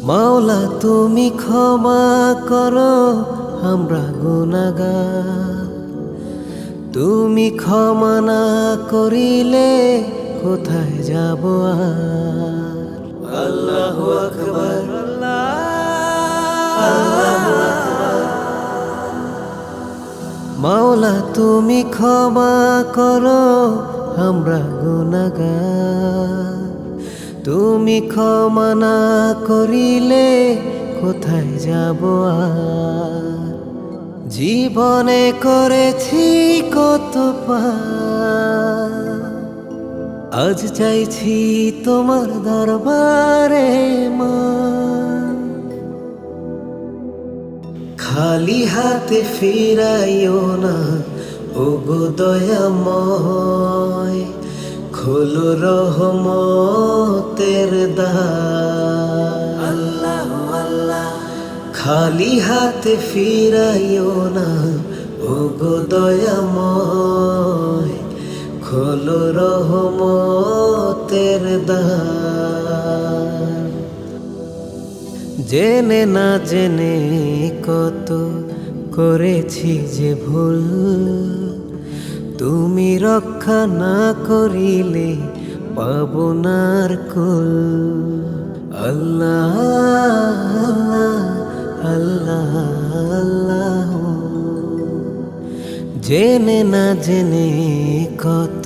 মাওলা তুমি ক্ষমা করো আমরা গুনাহগার। তুমি ক্ষমা না করিলে কোথায় যাব আর। আল্লাহু আকবার, আল্লাহু আকবার। মাওলা তুমি ক্ষমা করো আমরা গুনাহগার। তুমি ক্ষমা না করিলে কোথায় যাব আর। জীবনে করেছি কত পাপ, আজ চাইছি তোমার দরবারে মা। খালি হাতে ফিরাইও না ওগো দয়াময়, খোলো রহমতের দ্বার। আল্লাহু আল্লাহ। খালি হাতে ফিরাইও না ওগো দয়াময়, খোলো রহমতের দ্বার। জেনে না জেনে কত করেছি যে ভুল, তুমি রক্ষা না করিলে পাবো না আর কুল। আল্লাহ আল্লাহ আল্লাহ। জেনে না জেনে কত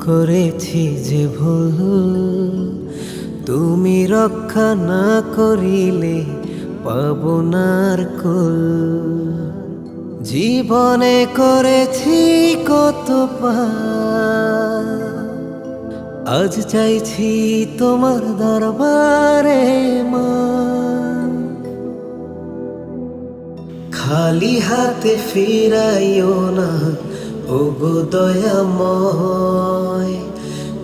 করেছি যে ভুল, তুমি রক্ষা না করিলে পাবো না আর কুল। জীবনে করেছি কত পাপ, আজ চাইছি তোমার দরবারে মা। খালি হাতে ফিরাইও না ওগো দয়াময়,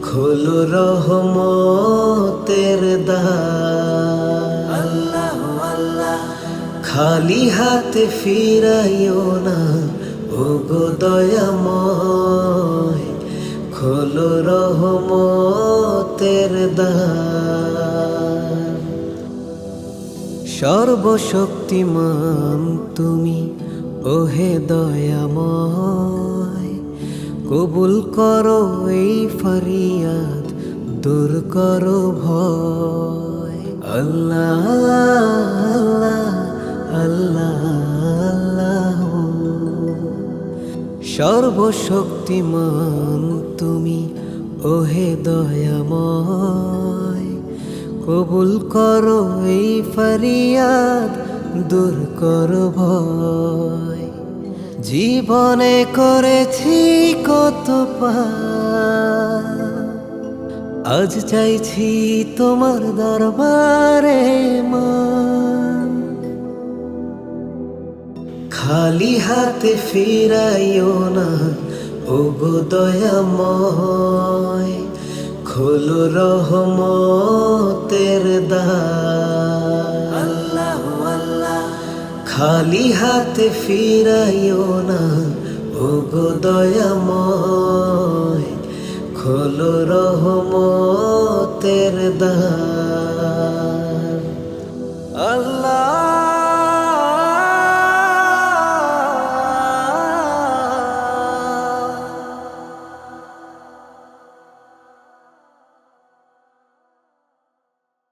খোলো রহমতের দ্বার। আল্লাহু আল্লাহ। খালি হাতে ফিরাইও না ওগো দয়াময়, খোলো রহমতের দ্বার। সর্বশক্তিমান তুমি ওহে দয়াময়, কবুল করো এই ফরিয়াদ, দূর করো ভয়। আল্লাহ আল্লাহ আল্লাহ আল্লাহ। সর্বশক্তিমান তুমি ওহে দয়াময়, কবুল করো এই ফরিয়াদ, দূর করো ভয়। জীবনে করেছি কত পাপ, আজ চাইছি তোমার দরবারে মা। খালি হাতে ফিরাইও না ওগো দয়াময়, খোলো রহমতের দ্বার। আল্লাহু আল্লাহ। খালি হাতে ফিরাইও না ওগো দয়াময়, খোলো রহমতের দ্বার।